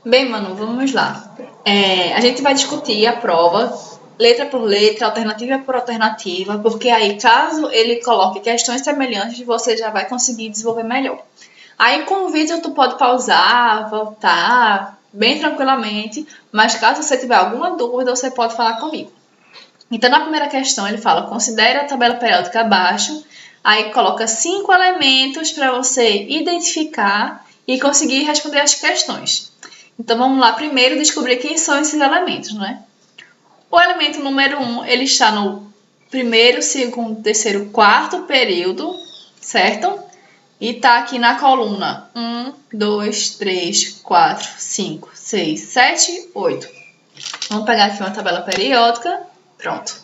Bem, Manu, vamos lá. A gente vai discutir a prova letra por letra, alternativa por alternativa, porque aí, caso ele coloque questões semelhantes, você já vai conseguir desenvolver melhor. Aí, com o vídeo, tu pode pausar, voltar, bem tranquilamente, mas caso você tiver alguma dúvida, você pode falar comigo. Então, na primeira questão, ele fala, considere a tabela periódica abaixo, aí coloca 5 elementos para você identificar e conseguir responder as questões. Então, vamos lá primeiro descobrir quem são esses elementos, né? O elemento número 1, ele está no primeiro, segundo, terceiro, quarto período, certo? E está aqui na coluna 1, 2, 3, 4, 5, 6, 7, 8. Vamos pegar aqui uma tabela periódica. Pronto.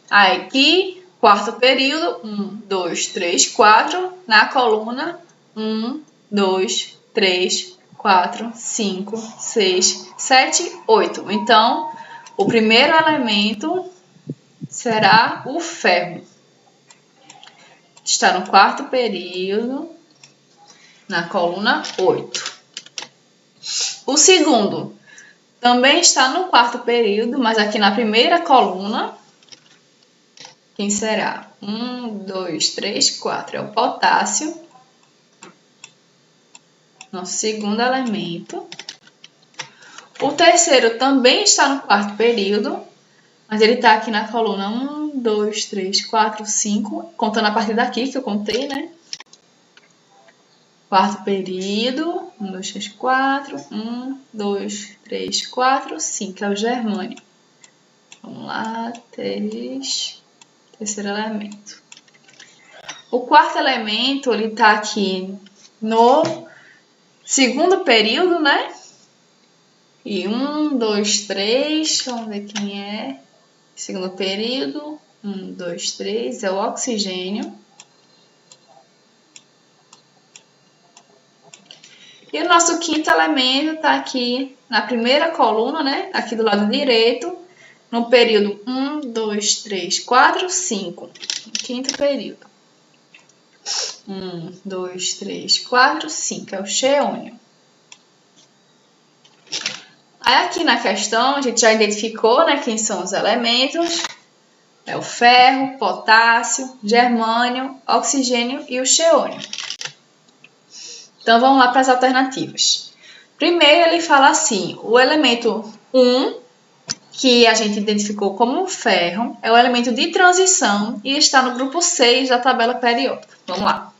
Aí aqui, quarto período, 1, 2, 3, 4. Na coluna 1, 2, 3, 4, 5, 6, 7, 8. Então, o primeiro elemento será o ferro. Está no quarto período, na coluna 8. O segundo também está no quarto período, mas aqui na primeira coluna, quem será? 1, 2, 3, 4. É o potássio, nosso segundo elemento. O terceiro também está no quarto período, mas ele está aqui na coluna 1, 2, 3, 4, 5, contando a partir daqui que eu contei, né? Quarto período, 1, 2, 3, 4, 1, 2, 3, 4, 5, é o germânio. Vamos lá, 3, terceiro elemento. O quarto elemento, ele tá aqui no segundo período, né? E 1, 2, 3, vamos ver quem é. Segundo período, 1, 2, 3, é o oxigênio. E o nosso quinto elemento está aqui na primeira coluna, né? Aqui do lado direito, no período 1, 2, 3, 4, 5. Quinto período. 1, 2, 3, 4, 5. É o xeônio. Aí aqui na questão, a gente já identificou, né, quem são os elementos. É o ferro, potássio, germânio, oxigênio e o xeônio. Então, vamos lá para as alternativas. Primeiro, ele fala assim, o elemento 1, que a gente identificou como ferro, é o elemento de transição e está no grupo 6 da tabela periódica. Vamos lá.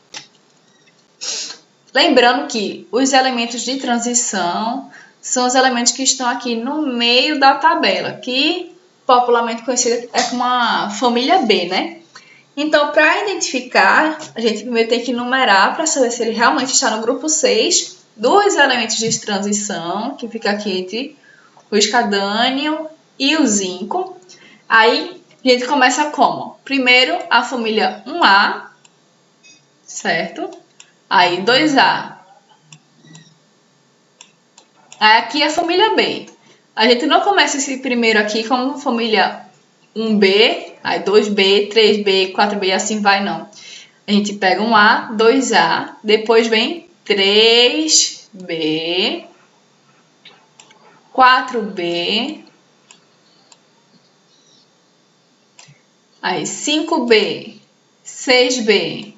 Lembrando que os elementos de transição são os elementos que estão aqui no meio da tabela, que popularmente conhecida é como a família B, né? Então, para identificar, a gente primeiro tem que numerar para saber se ele realmente está no grupo 6 dos elementos de transição, que fica aqui entre o escadânio e o zinco. Aí, a gente começa como? Primeiro, a família 1A, certo? Aí, 2A. Aí, aqui é a família B. A gente não começa esse primeiro aqui como família 1B, aí 2B, 3B, 4B, e assim vai, não. A gente pega 1A, 2A, depois vem 3B, 4B, aí 5B, 6B,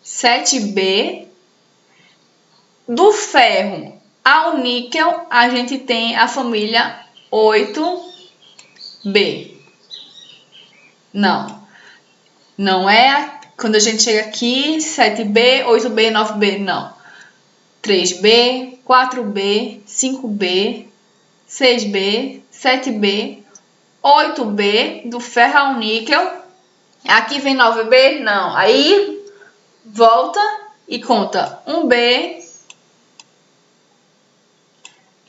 7B. Do ferro ao níquel, a gente tem a família 8B. Não é quando a gente chega aqui, 7B, 8B, 9B, não. 3B, 4B, 5B, 6B, 7B, 8B, do ferro ao níquel. Aqui vem 9B? Não. Aí, volta e conta 1B,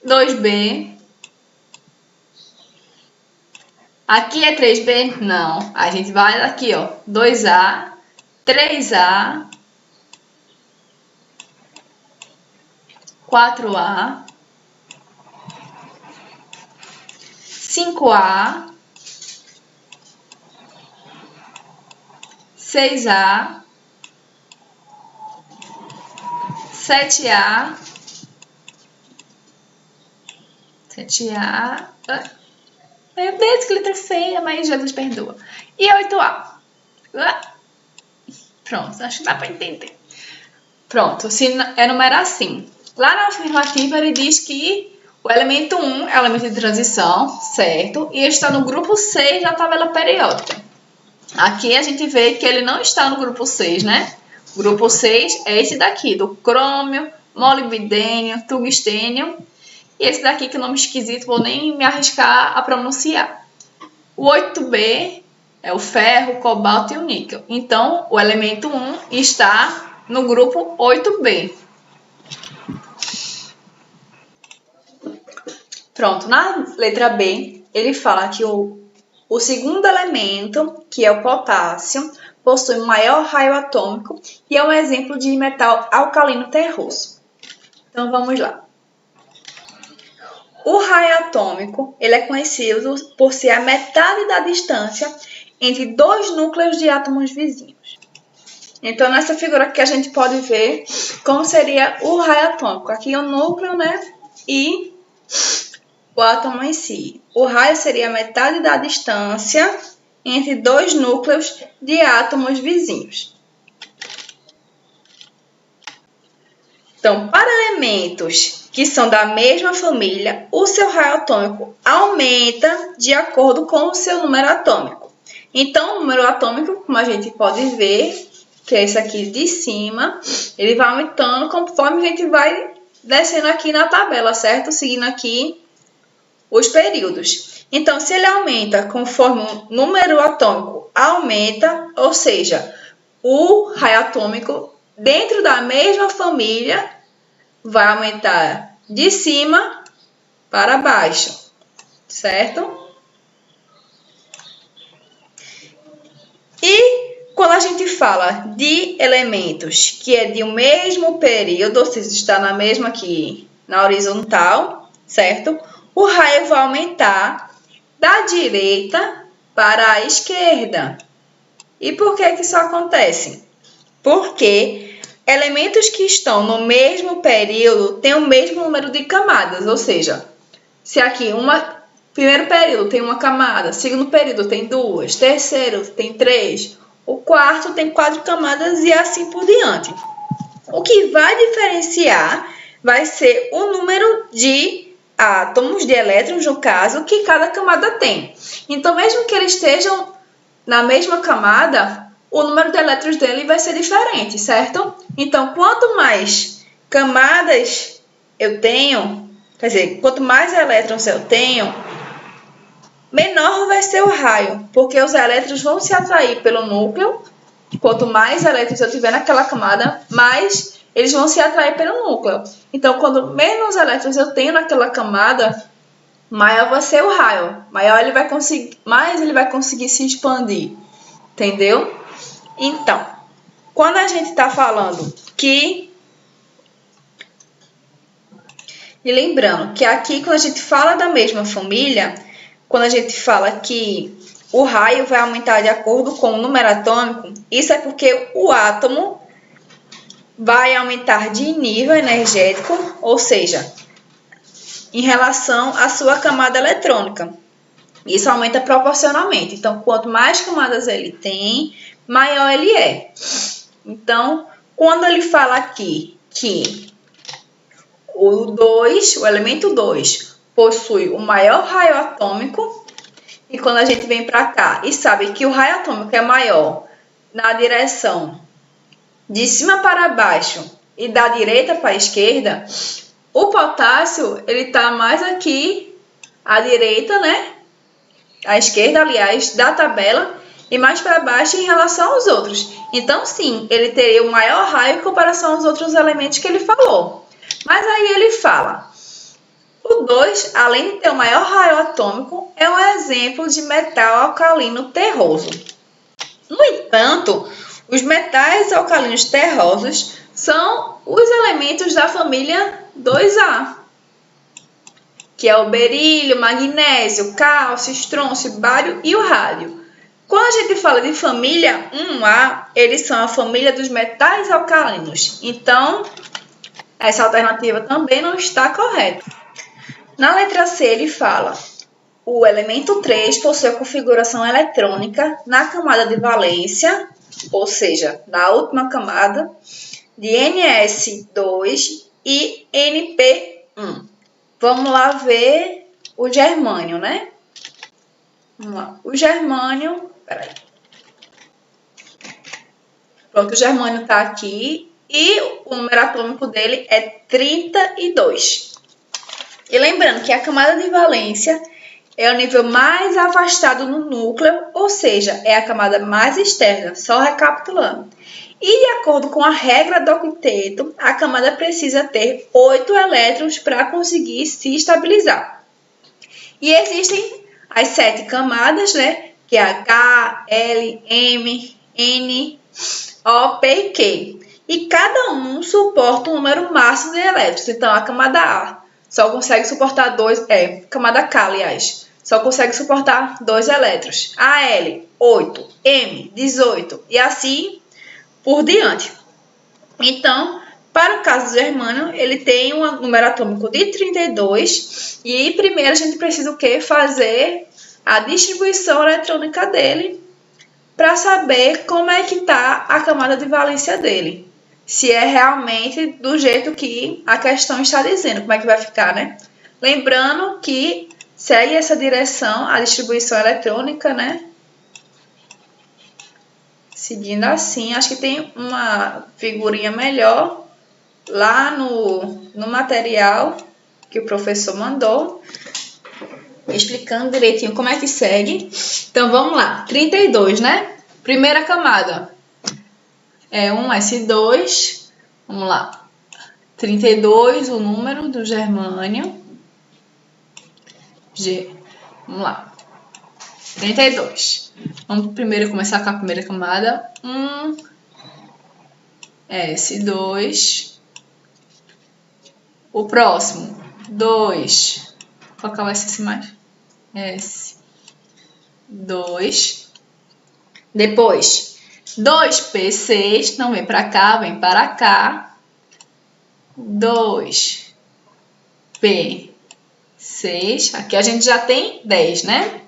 2B. Aqui é 3B? Não. A gente vai aqui, ó. 2A, 3A, 4A, 5A, 6A, 7A, 7A. Meu Deus, que letra feia, mas Jesus perdoa. E 8A. Pronto, acho que dá para entender. Pronto, se enumerar assim. Lá na afirmativa ele diz que o elemento 1 é o elemento de transição, certo? E está no grupo 6 da tabela periódica. Aqui a gente vê que ele não está no grupo 6, né? O grupo 6 é esse daqui, do crômio, molibdênio, tungstênio. E esse daqui, que é nome esquisito, vou nem me arriscar a pronunciar. O 8B é o ferro, o cobalto e o níquel. Então, o elemento 1 está no grupo 8B. Pronto, na letra B, ele fala que o segundo elemento, que é o potássio, possui maior raio atômico e é um exemplo de metal alcalino terroso. Então, vamos lá. O raio atômico ele é conhecido por ser a metade da distância entre dois núcleos de átomos vizinhos. Então, nessa figura aqui a gente pode ver como seria o raio atômico. Aqui é o núcleo, né? E o átomo em si. O raio seria a metade da distância entre dois núcleos de átomos vizinhos. Então, para elementos que são da mesma família, o seu raio atômico aumenta de acordo com o seu número atômico. Então, o número atômico, como a gente pode ver, que é esse aqui de cima, ele vai aumentando conforme a gente vai descendo aqui na tabela, certo? Seguindo aqui os períodos. Então, se ele aumenta conforme o número atômico aumenta, ou seja, o raio atômico dentro da mesma família vai aumentar de cima para baixo, certo? E quando a gente fala de elementos que é de um mesmo período, ou seja, está na mesma aqui, na horizontal, certo? O raio vai aumentar da direita para a esquerda. E por que isso acontece? Porque elementos que estão no mesmo período têm o mesmo número de camadas, ou seja, se aqui primeiro período tem uma camada, segundo período tem duas, terceiro tem três, o quarto tem 4 camadas e assim por diante. O que vai diferenciar vai ser o número de átomos, de elétrons, no caso, que cada camada tem. Então, mesmo que eles estejam na mesma camada, o número de elétrons dele vai ser diferente, certo? Então, quanto mais camadas eu tenho, quer dizer, quanto mais elétrons eu tenho, menor vai ser o raio, porque os elétrons vão se atrair pelo núcleo. Quanto mais elétrons eu tiver naquela camada, mais eles vão se atrair pelo núcleo. Então, quando menos elétrons eu tenho naquela camada, maior vai ser o raio. Mais ele vai conseguir se expandir. Entendeu? Então, quando a gente está falando que... E lembrando que aqui, quando a gente fala da mesma família, quando a gente fala que o raio vai aumentar de acordo com o número atômico, isso é porque o átomo vai aumentar de nível energético, ou seja, em relação à sua camada eletrônica. Isso aumenta proporcionalmente. Então, quanto mais camadas ele tem, maior ele é. Então, quando ele fala aqui que o elemento 2 possui o maior raio atômico, e quando a gente vem para cá e sabe que o raio atômico é maior na direção de cima para baixo e da direita para a esquerda, o potássio ele está mais aqui à direita, né? À esquerda, aliás, da tabela, e mais para baixo em relação aos outros. Então, sim, ele teria o maior raio em comparação aos outros elementos que ele falou. Mas aí ele fala, o 2, além de ter o maior raio atômico, é um exemplo de metal alcalino terroso. No entanto, os metais alcalinos terrosos são os elementos da família 2A, que é o berílio, magnésio, cálcio, estrôncio, bário e o rádio. Quando a gente fala de família 1A, eles são a família dos metais alcalinos. Então, essa alternativa também não está correta. Na letra C, ele fala: o elemento 3 possui a configuração eletrônica na camada de valência, ou seja, na última camada, de Ns2 e Np1. Vamos lá ver o germânio, né? Vamos lá. O germânio... Peraí. Pronto, o germânio está aqui e o número atômico dele é 32. E lembrando que a camada de valência é o nível mais afastado no núcleo, ou seja, é a camada mais externa, só recapitulando. E de acordo com a regra do octeto, a camada precisa ter 8 elétrons para conseguir se estabilizar. E existem as 7 camadas, né? Que é K, L, M, N, O, P e Q. E cada um suporta um número máximo de elétrons. Então, a camada A só consegue suportar 2, camada K, aliás, só consegue suportar 2 elétrons. AL, 8, M, 18 e assim por diante. Então, para o caso do germânio, ele tem um número atômico de 32 e primeiro a gente precisa o quê? Fazer a distribuição eletrônica dele para saber como é que está a camada de valência dele. Se é realmente do jeito que a questão está dizendo, como é que vai ficar, né? Lembrando que segue essa direção, a distribuição eletrônica, né? Seguindo assim, acho que tem uma figurinha melhor lá no material que o professor mandou, explicando direitinho como é que segue. Então, vamos lá. 32, né? Primeira camada é 1s2. Vamos lá. 32, o número do germânio. G. Vamos lá. 32. Vamos primeiro começar com a primeira camada. 1s2. O próximo, 2. Qual que vai ser esse mais? S2. Depois, 2p6. Não vem para cá, vem para cá. 2p6. Aqui a gente já tem 10, né?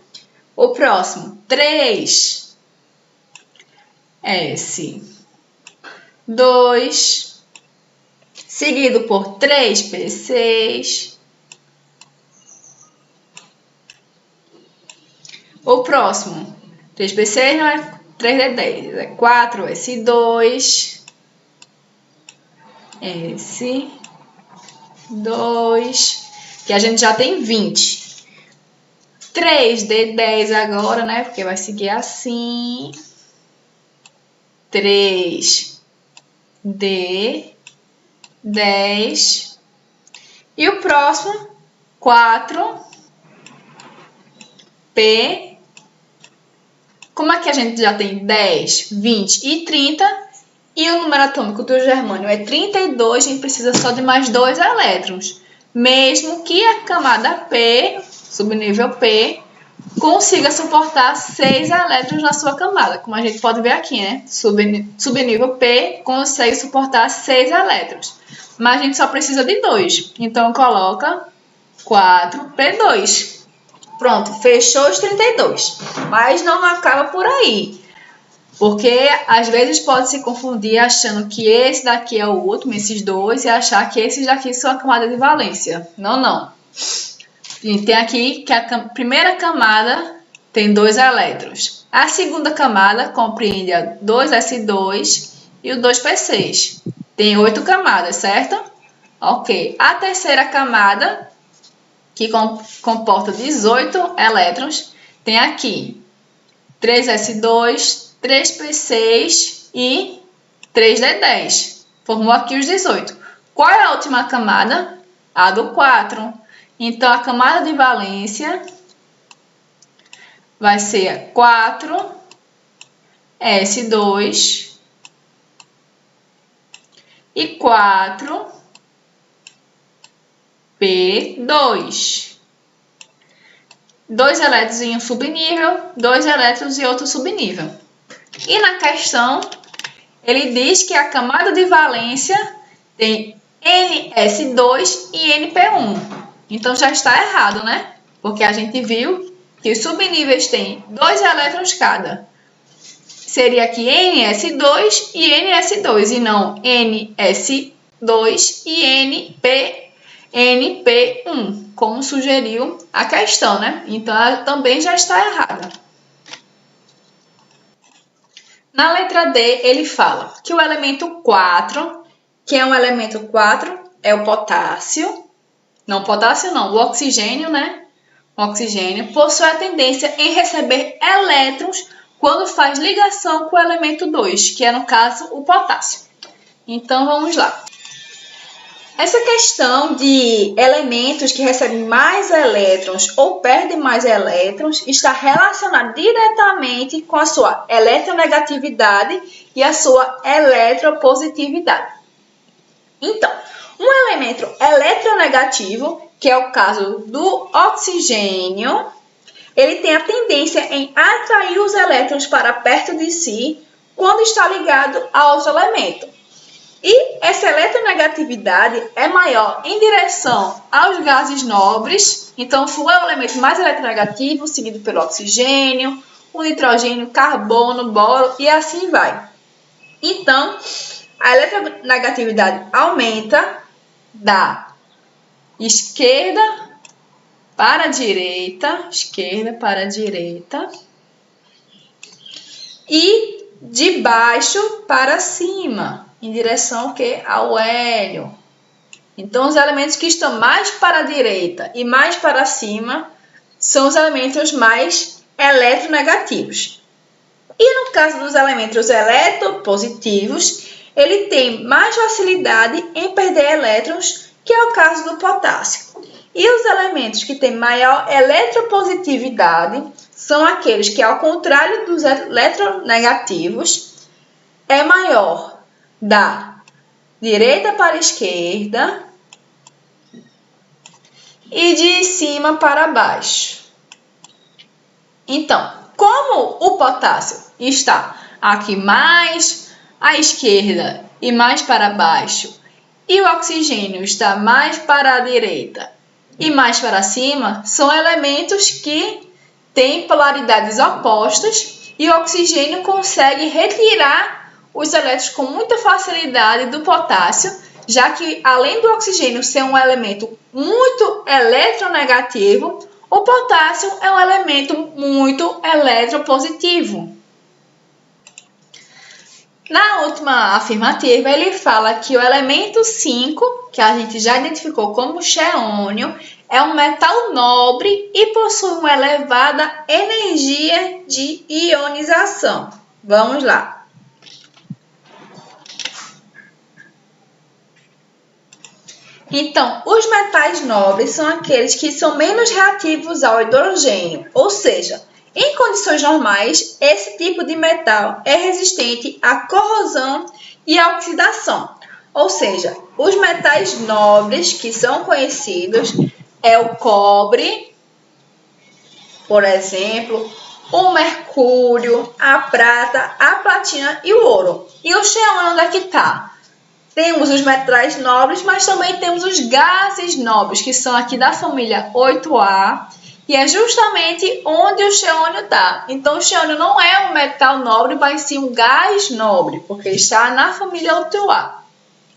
O próximo, 3s2, seguido por 3p6. O próximo, 3p6 não é 3d10, é 4s2, S2, que a gente já tem 20. 3d10 agora, né? Porque vai seguir assim. 3d10. E o próximo, 4p. Como é que a gente já tem 10, 20 e 30? E o número atômico do germânio é 32, a gente precisa só de mais 2 elétrons. Mesmo que a camada P, subnível P, consiga suportar 6 elétrons na sua camada. Como a gente pode ver aqui, né? Subnível P consegue suportar 6 elétrons. Mas a gente só precisa de 2. Então, coloca 4P2. Pronto, fechou os 32. Mas não acaba por aí. Porque às vezes pode se confundir achando que esse daqui é o último, esses dois, e achar que esses daqui são a camada de valência. Não, não. A gente tem aqui que a primeira camada tem 2 elétrons. A segunda camada compreende a 2s2 e o 2p6. Tem 8 camadas, certo? Ok. A terceira camada, que comporta 18 elétrons, tem aqui 3s2, 3p6 e 3d10. Formou aqui os 18. Qual é a última camada? A do 4. Então, a camada de valência vai ser 4s2 e 4p2. 2 elétrons em um subnível, 2 elétrons em outro subnível. E na questão, ele diz que a camada de valência tem Ns2 e Np1. Então já está errado, né? Porque a gente viu que os subníveis têm 2 elétrons cada. Seria aqui NS2 e NS2, e não NS2 e NP1, como sugeriu a questão, né? Então, ela também já está errada. Na letra D, ele fala que o elemento 4, que é um elemento 4, é o potássio. Não, potássio não, o oxigênio, né? O oxigênio possui a tendência em receber elétrons quando faz ligação com o elemento 2, que é, no caso, o potássio. Então, vamos lá. Essa questão de elementos que recebem mais elétrons ou perdem mais elétrons está relacionada diretamente com a sua eletronegatividade e a sua eletropositividade. Então, um elemento eletronegativo, que é o caso do oxigênio, ele tem a tendência em atrair os elétrons para perto de si quando está ligado a outro elemento. E essa eletronegatividade é maior em direção aos gases nobres. Então, o flúor é o elemento mais eletronegativo, seguido pelo oxigênio, o nitrogênio, carbono, boro e assim vai. Então, a eletronegatividade aumenta da esquerda para a direita, e de baixo para cima, em direção ao hélio. Então, os elementos que estão mais para a direita e mais para cima são os elementos mais eletronegativos. E no caso dos elementos eletropositivos, ele tem mais facilidade em perder elétrons, que é o caso do potássio. E os elementos que têm maior eletropositividade são aqueles que, ao contrário dos eletronegativos, é maior da direita para a esquerda e de cima para baixo. Então, como o potássio está aqui mais à esquerda e mais para baixo, e o oxigênio está mais para a direita e mais para cima, são elementos que têm polaridades opostas e o oxigênio consegue retirar os elétrons com muita facilidade do potássio, já que, além do oxigênio ser um elemento muito eletronegativo, o potássio é um elemento muito eletropositivo. Na última afirmativa, ele fala que o elemento 5, que a gente já identificou como xeônio, é um metal nobre e possui uma elevada energia de ionização. Vamos lá. Então, os metais nobres são aqueles que são menos reativos ao hidrogênio, ou seja, em condições normais, esse tipo de metal é resistente à corrosão e à oxidação. Ou seja, os metais nobres que são conhecidos é o cobre, por exemplo, o mercúrio, a prata, a platina e o ouro. E o xeônio, onde é que está? Temos os metais nobres, mas também temos os gases nobres, que são aqui da família 8A, e é justamente onde o xeônio está. Então, o xeônio não é um metal nobre, mas sim um gás nobre, porque está na família 8A.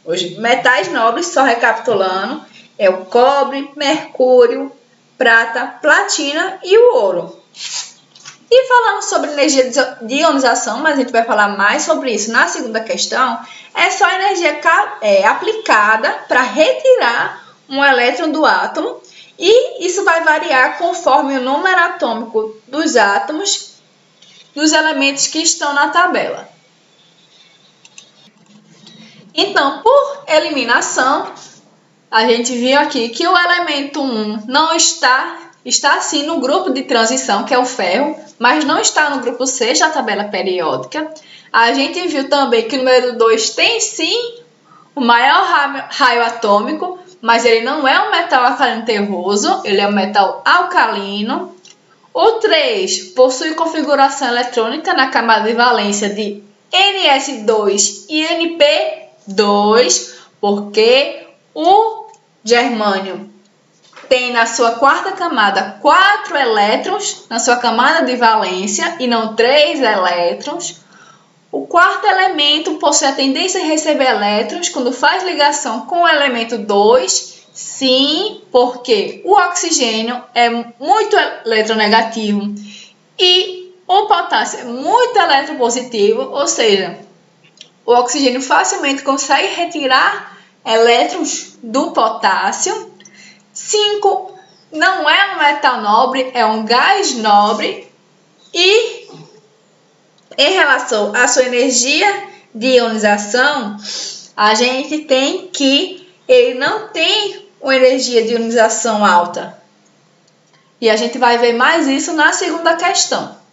Os metais nobres, só recapitulando, é o cobre, mercúrio, prata, platina e o ouro. E falando sobre energia de ionização, mas a gente vai falar mais sobre isso na segunda questão, é só energia aplicada para retirar um elétron do átomo, e isso vai variar conforme o número atômico dos átomos dos elementos que estão na tabela. Então, por eliminação, a gente viu aqui que o elemento 1 não está sim no grupo de transição, que é o ferro, mas não está no grupo C da tabela periódica. A gente viu também que o número 2 tem sim o maior raio atômico, mas ele não é um metal alcalino terroso, ele é um metal alcalino. O 3 possui configuração eletrônica na camada de valência de Ns2 e Np2, porque o germânio tem na sua quarta camada 4 elétrons na sua camada de valência e não 3 elétrons. O quarto elemento possui a tendência a receber elétrons quando faz ligação com o elemento 2. Sim, porque o oxigênio é muito eletronegativo e o potássio é muito eletropositivo, ou seja, o oxigênio facilmente consegue retirar elétrons do potássio. 5. Não é um metal nobre, é um gás nobre. E em relação à sua energia de ionização, a gente tem que ele não tem uma energia de ionização alta. E a gente vai ver mais isso na segunda questão.